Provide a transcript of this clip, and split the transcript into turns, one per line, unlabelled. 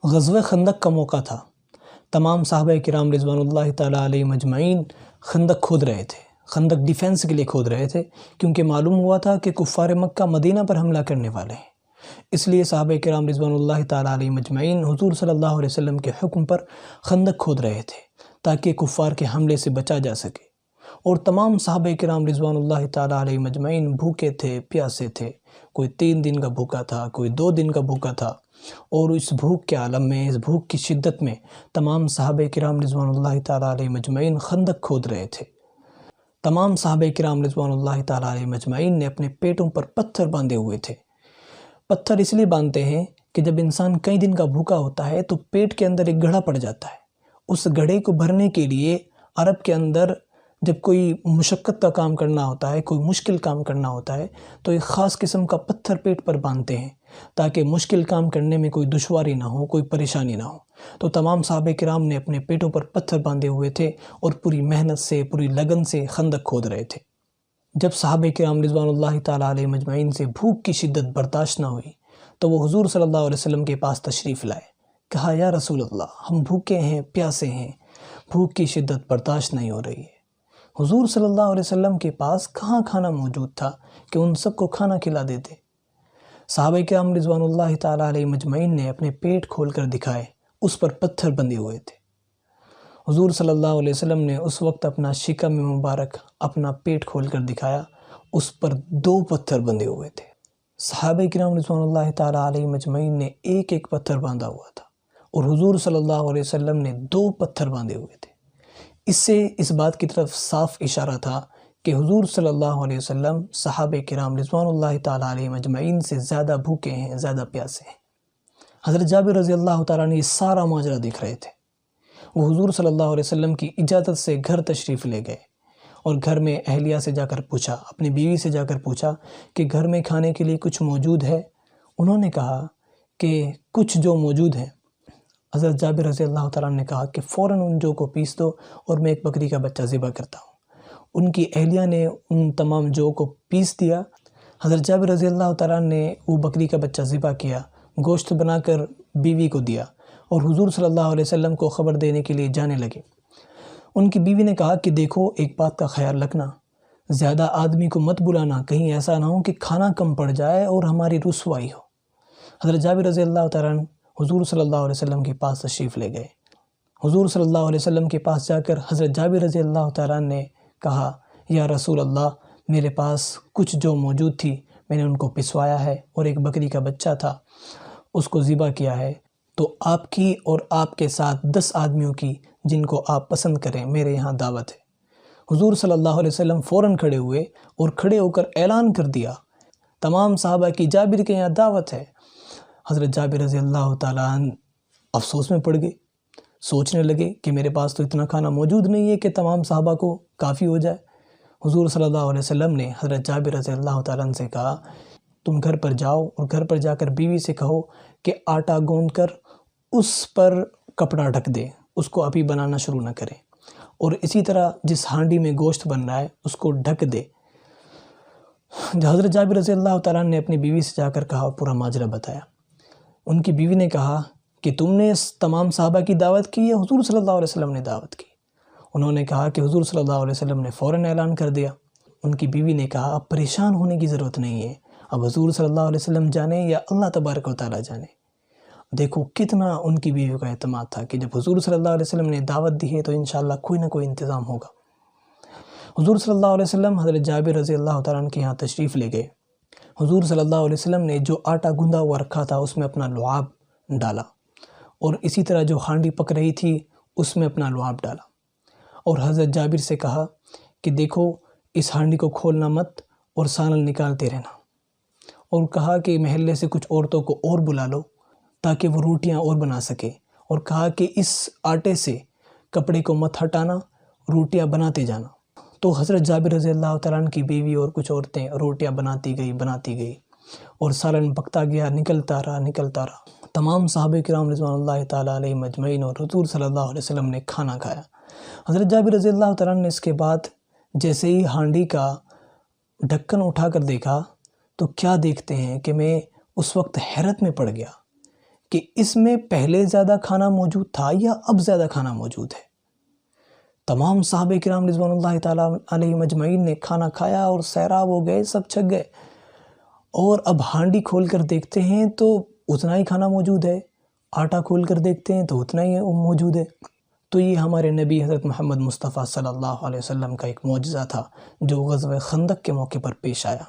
غزوہ خندق کا موقع تھا۔ تمام صحابہ کرام رضوان اللہ تعالیٰ علیہ مجمعین خندق کھود رہے تھے، خندق ڈیفینس کے لیے کھود رہے تھے، کیونکہ معلوم ہوا تھا کہ کفار مکہ مدینہ پر حملہ کرنے والے ہیں۔ اس لیے صحابہ کرام رضوان اللہ تعالیٰ علیہ مجمعین حضور صلی اللہ علیہ وسلم کے حکم پر خندق کھود رہے تھے تاکہ کفار کے حملے سے بچا جا سکے۔ اور تمام صحابہ کرام رضوان اللہ تعالیٰ علیہ مجمعین بھوکے تھے، پیاسے تھے، کوئی 3 دن کا بھوکا تھا، کوئی 2 دن کا بھوکا تھا۔ اور اس بھوک کے عالم میں، اس بھوک کی شدت میں تمام صحابہ کرام رضوان اللہ تعالیٰ علیہ مجمعین خندق کھود رہے تھے۔ تمام صحابہ کرام رضوان اللہ تعالیٰ علیہ مجمعین نے اپنے پیٹوں پر پتھر باندھے ہوئے تھے۔ پتھر اس لیے باندھتے ہیں کہ جب انسان کئی دن کا بھوکا ہوتا ہے تو پیٹ کے اندر ایک گڑھا پڑ جاتا ہے۔ اس گڑھے کو بھرنے کے لیے عرب کے اندر جب کوئی مشقت کا کام کرنا ہوتا ہے، کوئی مشکل کام کرنا ہوتا ہے تو ایک خاص قسم کا پتھر پیٹ پر باندھتے ہیں تاکہ مشکل کام کرنے میں کوئی دشواری نہ ہو، کوئی پریشانی نہ ہو۔ تو تمام صحابہ کرام نے اپنے پیٹوں پر پتھر باندھے ہوئے تھے اور پوری محنت سے، پوری لگن سے خندق کھود رہے تھے۔ جب صحابہ کرام رضوان اللہ تعالیٰ علیہ مجمعین سے بھوک کی شدت برداشت نہ ہوئی تو وہ حضور صلی اللہ علیہ وسلم کے پاس تشریف لائے۔ کہا، یا رسول اللہ، ہم بھوکے ہیں، پیاسے ہیں، بھوک کی شدت برداشت نہیں ہو رہی ہے۔ حضور صلی اللہ علیہ وسلم کے پاس کہاں کھانا موجود تھا کہ ان سب کو کھانا کھلا دیتے۔ صحابہ کرام رضوان اللہ تعالیٰ علیہ مجمعین نے اپنے پیٹ کھول کر دکھائے، اس پر پتھر بندھے ہوئے تھے۔ حضور صلی اللہ علیہ وسلم نے اس وقت اپنا شکم مبارک، اپنا پیٹ کھول کر دکھایا، اس پر 2 پتھر بندھے ہوئے تھے۔ صحابہ کرام رضوان اللہ تعالیٰ علیہ مجمعین نے ایک ایک پتھر باندھا ہوا تھا اور حضور صلی اللہ علیہ وسلم نے 2 پتھر باندھے ہوئے تھے۔ اس سے اس بات کی طرف صاف اشارہ تھا کہ حضور صلی اللہ علیہ وسلم صحابہ کرام رضوان اللہ تعالیٰ علیہ مجمعین سے زیادہ بھوکے ہیں، زیادہ پیاسے ہیں۔ حضرت جابر رضی اللہ تعالیٰ نے یہ سارا ماجرا دیکھ رہے تھے۔ وہ حضور صلی اللہ علیہ وسلم کی اجازت سے گھر تشریف لے گئے اور گھر میں اہلیہ سے جا کر پوچھا، اپنی بیوی سے جا کر پوچھا کہ گھر میں کھانے کے لیے کچھ موجود ہے۔ انہوں نے کہا کہ کچھ جو موجود ہے۔ حضرت جابر رضی اللہ تعالیٰ نے کہا کہ فوراً ان جو کو پیس دو اور میں ایک بکری کا بچہ ذبح کرتا ہوں۔ ان کی اہلیہ نے ان تمام جو کو پیس دیا۔ حضرت جابر رضی اللہ تعالیٰ نے وہ بکری کا بچہ ذبح کیا، گوشت بنا کر بیوی کو دیا اور حضور صلی اللہ علیہ وسلم کو خبر دینے کے لیے جانے لگے۔ ان کی بیوی نے کہا کہ دیکھو، ایک بات کا خیال رکھنا، زیادہ آدمی کو مت بلانا، کہیں ایسا نہ ہو کہ کھانا کم پڑ جائے اور ہماری رسوائی ہو۔ حضرت جابر رضی اللہ تعالیٰ حضور صلی اللہ علیہ وسلم کے پاس تشریف لے گئے۔ حضور صلی اللہ علیہ وسلم کے پاس جا کر حضرت جابر رضی اللہ تعالیٰ نے کہا، یا رسول اللہ، میرے پاس کچھ جو موجود تھی، میں نے ان کو پسوایا ہے اور ایک بکری کا بچہ تھا، اس کو ذبح کیا ہے، تو آپ کی اور آپ کے ساتھ 10 آدمیوں کی جن کو آپ پسند کریں میرے یہاں دعوت ہے۔ حضور صلی اللہ علیہ وسلم فوراً کھڑے ہوئے اور کھڑے ہو کر اعلان کر دیا، تمام صحابہ کی جابر کے یہاں دعوت ہے۔ حضرت جابر رضی اللہ تعالیٰ افسوس میں پڑ گئے، سوچنے لگے کہ میرے پاس تو اتنا کھانا موجود نہیں ہے کہ تمام صحابہ کو کافی ہو جائے۔ حضور صلی اللہ علیہ وسلم نے حضرت جابر رضی اللہ تعالیٰ سے کہا، تم گھر پر جاؤ اور گھر پر جا کر بیوی سے کہو کہ آٹا گوندھ کر اس پر کپڑا ڈھک دے، اس کو ابھی بنانا شروع نہ کرے، اور اسی طرح جس ہانڈی میں گوشت بن رہا ہے اس کو ڈھک دے۔ حضرت جابر رضی اللہ تعالیٰ نے اپنی بیوی سے جا کر کہا، پورا ماجرا بتایا۔ ان کی بیوی نے کہا کہ تم نے اس تمام صحابہ کی دعوت کی یا حضور صلی اللہ علیہ وسلم نے دعوت کی؟ انہوں نے کہا کہ حضور صلی اللہ علیہ وسلم نے فوراً اعلان کر دیا۔ ان کی بیوی نے کہا، اب پریشان ہونے کی ضرورت نہیں ہے، اب حضور صلی اللہ علیہ وسلم جانے یا اللہ تبارک و تعالیٰ جانے۔ دیکھو کتنا ان کی بیوی کا اعتماد تھا کہ جب حضور صلی اللہ علیہ وسلم نے دعوت دی ہے تو انشاءاللہ کوئی نہ کوئی انتظام ہوگا۔ حضور صلی اللہ علیہ وسلم حضرت جابر رضی اللہ تعالیٰ عنہ کے یہاں تشریف لے گئے۔ حضور صلی اللہ علیہ وسلم نے جو آٹا گوندھا ہوا رکھا تھا اس میں اپنا لعاب ڈالا، اور اسی طرح جو ہانڈی پک رہی تھی اس میں اپنا لعاب ڈالا، اور حضرت جابر سے کہا کہ دیکھو اس ہانڈی کو کھولنا مت اور سانل نکالتے رہنا، اور کہا کہ محلے سے کچھ عورتوں کو اور بلا لو تاکہ وہ روٹیاں اور بنا سکے، اور کہا کہ اس آٹے سے کپڑے کو مت ہٹانا، روٹیاں بناتے جانا۔ تو حضرت جابر رضی اللہ تعالیٰ عنہ کی بیوی اور کچھ عورتیں روٹیاں بناتی گئی اور سالن پکتا گیا، نکلتا رہا۔ تمام صحابہ کرام رضوان اللہ تعالیٰ علیہ مجمعین اور حضور صلی اللہ علیہ وسلم نے کھانا کھایا۔ حضرت جابر رضی اللہ تعالیٰ عنہ نے اس کے بعد جیسے ہی ہانڈی کا ڈھکن اٹھا کر دیکھا تو کیا دیکھتے ہیں کہ میں اس وقت حیرت میں پڑ گیا کہ اس میں پہلے زیادہ کھانا موجود تھا یا اب زیادہ کھانا موجود ہے۔ تمام صحابہ کرام رضوان اللہ تعالیٰ علیہ مجمعین نے کھانا کھایا اور سیراب ہو گئے، سب چھک گئے، اور اب ہانڈی کھول کر دیکھتے ہیں تو اتنا ہی کھانا موجود ہے، آٹا کھول کر دیکھتے ہیں تو اتنا ہی موجود ہے۔ تو یہ ہمارے نبی حضرت محمد مصطفیٰ صلی اللہ علیہ وسلم کا ایک معجزہ تھا جو غزوہ خندق کے موقع پر پیش آیا۔